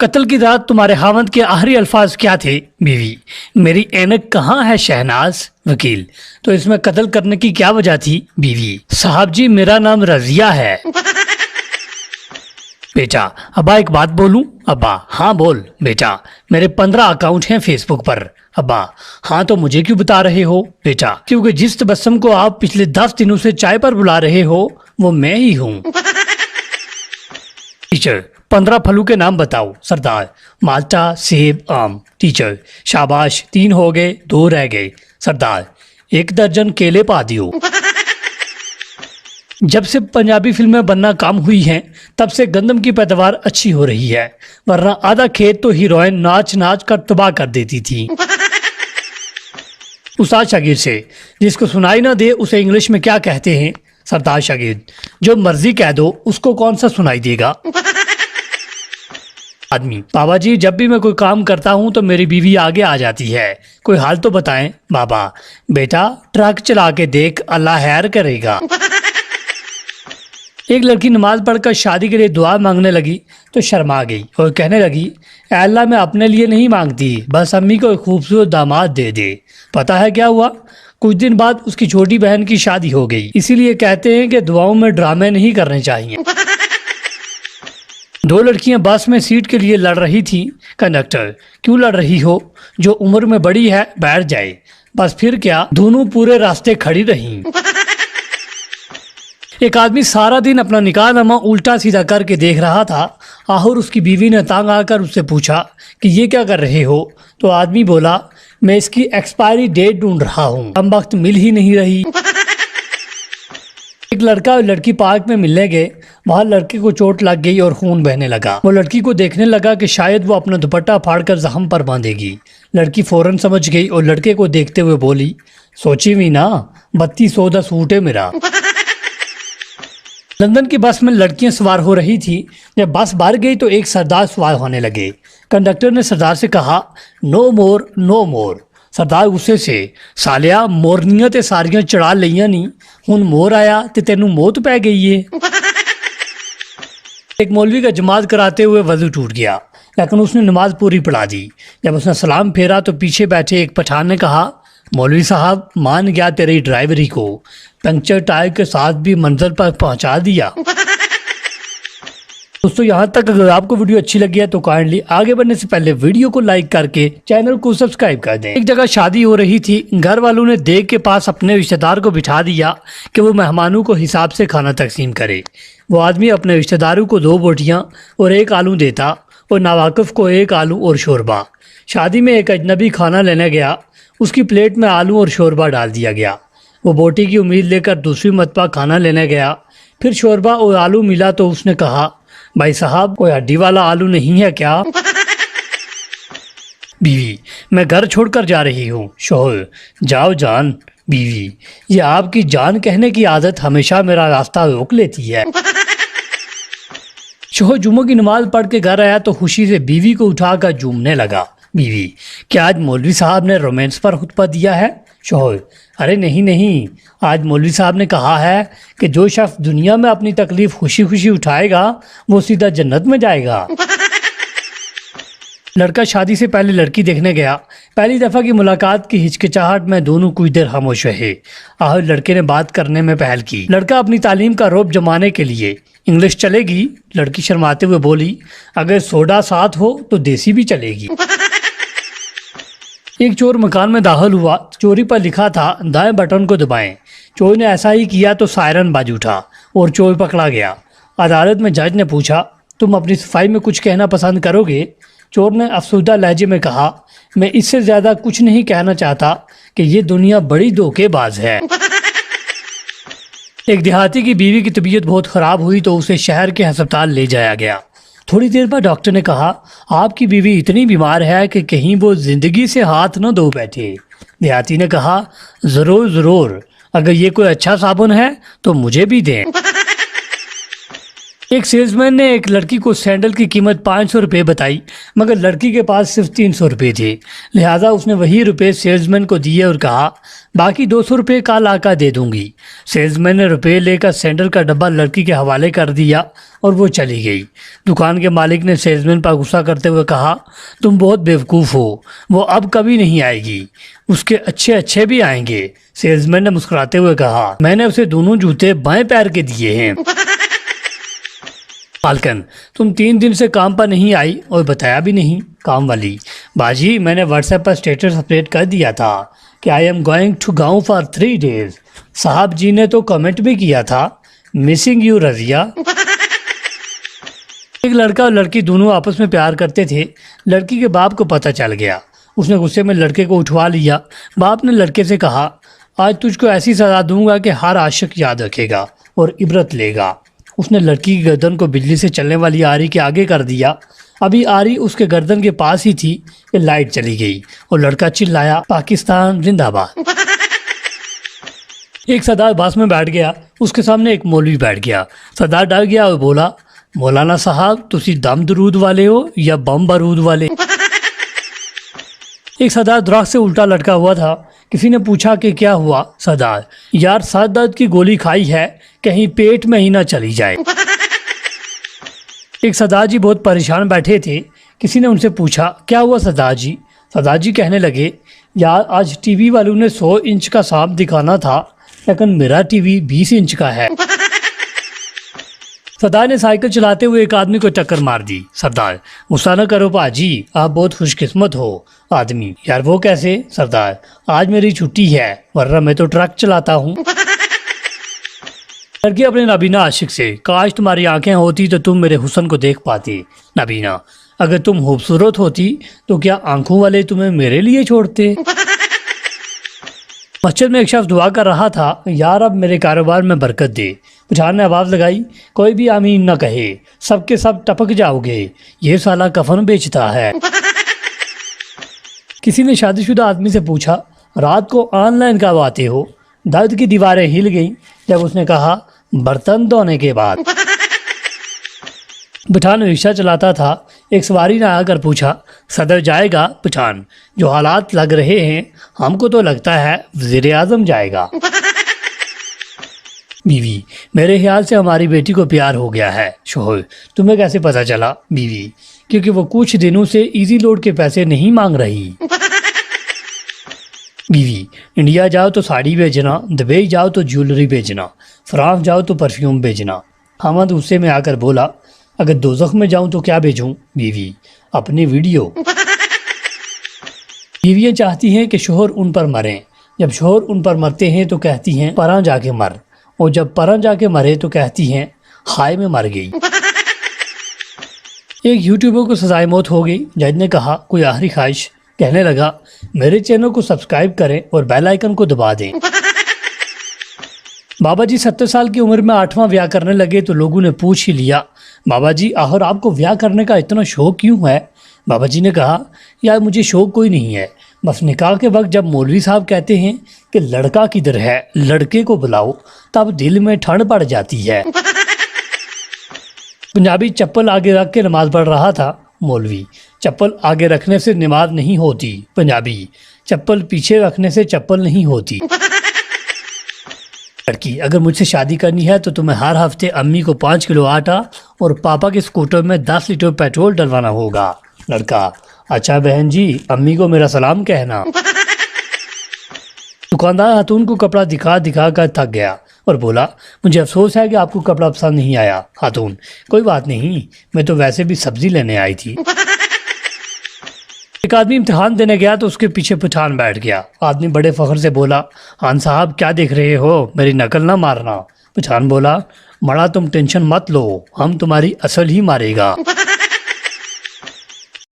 कत्ल की रात तुम्हारे खावंद के आखिरी अल्फाज क्या थे? बीवी: मेरी ऐनक कहाँ है शहनाज? वकील: तो इसमें कत्ल करने की क्या वजह थी? बीवी: साहब जी, मेरा नाम रजिया है। बेटा: अब्बा एक बात बोलूं? अब्बा: हाँ बोल। बेटा: मेरे 15 अकाउंट हैं फेसबुक पर। अब्बा: हाँ तो मुझे क्यों बता रहे हो? बेटा: क्योंकि जिस तबस्सुम को आप पिछले 10 दिनों से चाय पर बुला रहे हो वो मैं ही हूँ। टीचर: 15 फलों के नाम बताओ। सरदार: माल्टा, सेब, आम। टीचर: शाबाश, 3 हो गए, 2 रह गए। सरदार: 1 दर्जन केले पा दियो। जब से पंजाबी फिल्में बनना काम हुई हैं तब से गंदम की पैदावार अच्छी हो रही है, वरना आधा खेत तो हीरोइन नाच नाच कर तबाह कर देती थी। उस्ताद शागिर्द से: जिसको सुनाई ना दे उसे इंग्लिश में क्या कहते हैं? सरदार शागिर्द: जो मर्जी कह दो, उसको कौन सा सुनाई देगा? आदमी: बाबा जी, जब भी मैं कोई काम करता हूँ तो मेरी बीवी आगे आ जाती है, कोई हाल तो बताएं। बाबा: बेटा ट्रक चला के देख, अल्लाह खैर करेगा। एक लड़की नमाज पढ़कर शादी के लिए दुआ मांगने लगी तो शर्मा गई और कहने लगी, ऐ अल्लाह, मैं अपने लिए नहीं मांगती, बस अम्मी को एक खूबसूरत दामाद दे दे। पता है क्या हुआ? कुछ दिन बाद उसकी छोटी बहन की शादी हो गई। इसीलिए कहते हैं कि दुआओं में ड्रामे नहीं करने चाहिए। 2 लड़कियां बस में सीट के लिए लड़ रही थी। कंडक्टर: क्यों लड़ रही हो? जो उम्र में बड़ी है बैठ जाए। बस फिर क्या, दोनों पूरे रास्ते खड़ी रहीं। एक आदमी सारा दिन अपना निकाहनामा उल्टा सीधा करके देख रहा था। आखिर उसकी बीवी ने तंग आकर उससे पूछा कि ये क्या कर रहे हो? तो आदमी बोला, मैं इसकी एक्सपायरी डेट ढूंढ रहा हूँ, हम वक्त मिल ही नहीं रही। एक लड़का और लड़की पार्क में मिलने गए। वहाँ लड़के को चोट लग गई और खून बहने लगा। वो लड़की को देखने लगा कि शायद वो अपना दुपट्टा फाड़कर जख्म पर बांधेगी। लड़की फौरन समझ गई और लड़के को देखते हुए बोली, सोची भी ना, 3200 सूट है मेरा। लंदन की बस में लड़कियां सवार हो रही थी। जब बस बाहर गई तो एक सरदार सवार होने लगे। कंडक्टर ने सरदार से कहा, नो मोर, नो मोर। सरदार गुस्से से, सालिया, मोरनियां ते सारियां चढ़ा लिया नहीं, हुन मोर आया ते तेनू मौत पै गई है। एक मौलवी का जमात कराते हुए वजू टूट गया, लेकिन उसने नमाज पूरी पढ़ा दी। जब उसने सलाम फेरा तो पीछे बैठे एक पठान ने कहा, मौलवी साहब, मान गया तेरी ड्राइवरी को, पंक्चर टायर के साथ भी मंजिल पर पहुंचा दिया। दोस्तों, यहाँ तक अगर आपको वीडियो अच्छी लगी है तो काइंडली आगे बढ़ने से पहले वीडियो को लाइक करके चैनल को सब्सक्राइब कर दें। एक जगह शादी हो रही थी। घर वालों ने देग के पास अपने रिश्तेदार को बिठा दिया कि वो मेहमानों को हिसाब से खाना तकसीम करे। वो आदमी अपने रिश्तेदारों को 2 बोटियां और 1 आलू देता और नावाकिफ को 1 आलू और शोरबा। शादी में एक अजनबी खाना लेने गया, उसकी प्लेट में आलू और शोरबा डाल दिया गया। वो बोटी की उम्मीद लेकर दूसरी मरतबा खाना लेने गया, फिर शोरबा और आलू मिला तो उसने कहा, भाई साहब, कोई हड्डी वाला आलू नहीं है क्या? बीवी: मैं घर छोड़कर जा रही हूँ। शोहर: जाओ जान। बीवी: ये आपकी जान कहने की आदत हमेशा मेरा रास्ता रोक लेती है। शोहर जुम्मे की नमाज पढ़ के घर आया तो खुशी से बीवी को उठाकर झूमने लगा। बीवी: क्या आज मौलवी साहब ने रोमांस पर खुतबा दिया है? शोहर: अरे नहीं नहीं, आज मौलवी साहब ने कहा है कि जो शख्स दुनिया में अपनी तकलीफ खुशी खुशी उठाएगा वो सीधा जन्नत में जाएगा। लड़का शादी से पहले लड़की देखने गया। पहली दफ़ा की मुलाकात की हिचकिचाहट में दोनों कुछ देर खामोश रहे। आखिर लड़के ने बात करने में पहल की। लड़का अपनी तालीम का रौब जमाने के लिए, इंग्लिश चलेगी? लड़की शर्माते हुए बोली, अगर सोडा साथ हो तो देसी भी चलेगी। एक चोर मकान में दाखिल हुआ। चोरी पर लिखा था, दाएं बटन को दबाएं। चोर ने ऐसा ही किया तो सायरन बाज उठा और चोर पकड़ा गया। अदालत में जज ने पूछा, तुम अपनी सफाई में कुछ कहना पसंद करोगे? चोर ने अफसुर्दा लहजे में कहा, मैं इससे ज़्यादा कुछ नहीं कहना चाहता कि ये दुनिया बड़ी धोखेबाज है। एक देहाती की बीवी की तबीयत बहुत ख़राब हुई तो उसे शहर के अस्पताल ले जाया गया। थोड़ी देर बाद डॉक्टर ने कहा, आपकी बीवी इतनी बीमार है कि कहीं वो ज़िंदगी से हाथ न धो बैठे। देहाती ने कहा, ज़रूर ज़रूर, अगर ये कोई अच्छा साबुन है तो मुझे भी दें। एक सेल्समैन ने एक लड़की को सैंडल की कीमत 500 रुपये बताई, मगर लड़की के पास सिर्फ 300 रुपये थे। लिहाजा उसने वही रुपये सेल्समैन को दिए और कहा बाकी 200 रुपये कल आकर दे दूंगी। सेल्समैन ने रुपये लेकर सैंडल का डब्बा लड़की के हवाले कर दिया और वो चली गई। दुकान के मालिक ने सेल्समैन पर गुस्सा करते हुए कहा तुम बहुत बेवकूफ़ हो, वो अब कभी नहीं आएगी, उसके अच्छे अच्छे भी आएंगे। सेल्समैन ने मुस्कुराते हुए कहा मैंने उसे दोनों जूते बाएं पैर के दिए हैं। मालकन तुम 3 दिन से काम पर नहीं आई और बताया भी नहीं। काम वाली बाजी मैंने व्हाट्सएप पर स्टेटस अपडेट कर दिया था कि आई एम गोइंग टू गाँव फॉर 3 डेज। साहब जी ने तो कमेंट भी किया था मिसिंग यू रजिया। एक लड़का और लड़की दोनों आपस में प्यार करते थे। लड़की के बाप को पता चल गया। उसने गुस्से में लड़के को उठवा लिया। बाप ने लड़के से कहा आज तुझको ऐसी सजा दूंगा कि हर आशिक याद रखेगा और इबरत लेगा। उसने लड़की की गर्दन को बिजली से चलने वाली आरी के आगे कर दिया। अभी आरी उसके गर्दन के पास ही थी कि लाइट चली गई और लड़का चिल्लाया पाकिस्तान जिंदाबाद। एक सरदार बस में बैठ गया। उसके सामने एक मौलवी बैठ गया। सरदार डर गया और बोला मौलाना साहब तुसी दम दरूद वाले हो या बम बारूद वाले। एक सरदार दरख्त से उल्टा लटका हुआ था। किसी ने पूछा कि क्या हुआ। सरदार यार सर दर्द की गोली खाई है, कहीं पेट में ही ना चली जाए। एक सरदार जी बहुत परेशान बैठे थे। किसी ने उनसे पूछा क्या हुआ सरदार जी। सरदार जी कहने लगे यार आज टीवी वालों ने 100 इंच का सांप दिखाना था, लेकिन मेरा टीवी 20 इंच का है। सरदार ने साइकिल चलाते हुए एक आदमी को टक्कर मार दी। सरदार गुस्सा न करो पाजी, आप बहुत खुशकिस्मत हो। आदमी यार वो कैसे। सरदार आज मेरी छुट्टी है वरना मैं तो ट्रक चलाता हूँ। लड़की अपने नाबीना आशिक से काश तुम्हारी आंखें होती तो तुम मेरे हुस्न को देख पाते। नाबीना अगर तुम खूबसूरत होती तो क्या आंखों वाले तुम्हें मेरे लिए छोड़ते। मस्जिद में एक शख्स दुआ कर रहा था यार अब मेरे कारोबार में बरकत दे। पठान ने आवाज़ लगाई कोई भी आमीन न कहे, सबके सब टपक जाओगे, ये साला कफन बेचता है। किसी ने शादीशुदा आदमी से पूछा रात को ऑनलाइन कब आते हो। दर्द की दीवारें हिल गईं जब उसने कहा बर्तन धोने के बाद। पठान रिक्शा चलाता था। एक सवारी ने आकर पूछा सदर जाएगा। पठान जो हालात लग रहे हैं हमको तो लगता है वज़ीर आज़म जाएगा। बीवी मेरे ख्याल से हमारी बेटी को प्यार हो गया है। शोहर तुम्हें कैसे पता चला। बीवी क्योंकि वो कुछ दिनों से इजी लोड के पैसे नहीं मांग रही। बीवी इंडिया जाओ तो साड़ी भेजना, दुबई जाओ तो ज्वेलरी भेजना, फ्रांस जाओ तो परफ्यूम भेजना। हमद गुस्से में आकर बोला अगर दोज़ख में जाऊं तो क्या भेजूं। बीवी अपनी वीडियो। बीवियाँ चाहती हैं कि शोहर उन पर मरें। जब शोहर उन पर मरते हैं तो कहती हैं परां जाके मर, और जब परां जाके मरे तो कहती हैं हाय में मर गई। एक यूट्यूबर को सजाए मौत हो गई। जज ने कहा कोई आखिरी ख्वाहिश। कहने लगा मेरे चैनल को सब्सक्राइब करें और बेल आइकन को दबा दें। बाबा जी 70 साल की उम्र में 8वां ब्याह करने लगे तो लोगों ने पूछ ही लिया बाबा जी आखिर आपको ब्याह करने का इतना शौक क्यों है। बाबा जी ने कहा यार मुझे शौक कोई नहीं है, बस निकाह के वक्त जब मौलवी साहब कहते हैं कि लड़का किधर है लड़के को बुलाओ तब दिल में ठंड पड़ जाती है। पंजाबी चप्पल आगे रख के नमाज पढ़ रहा था। मौलवी चप्पल आगे रखने से नमाज नहीं होती। पंजाबी चप्पल पीछे रखने से चप्पल नहीं होती। लड़की अगर मुझसे शादी करनी है तो तुम्हें हर हफ्ते अम्मी को 5 किलो आटा और पापा के स्कूटर में 10 लीटर पेट्रोल डलवाना होगा। लड़का अच्छा बहन जी अम्मी को मेरा सलाम कहना। दुकानदार खातून को कपड़ा दिखा दिखा कर थक गया और बोला मुझे अफसोस है कि आपको कपड़ा पसंद नहीं आया। खातून कोई बात नहीं, मैं तो वैसे भी सब्जी लेने आई थी। एक आदमी इम्तिहान देने गया तो उसके पीछे पठान बैठ गया। आदमी बड़े फख्र से बोला खान साहब क्या देख रहे हो, मेरी नकल ना मारना। पठान बोला बड़ा तुम टेंशन मत लो, हम तुम्हारी असल ही मारेगा।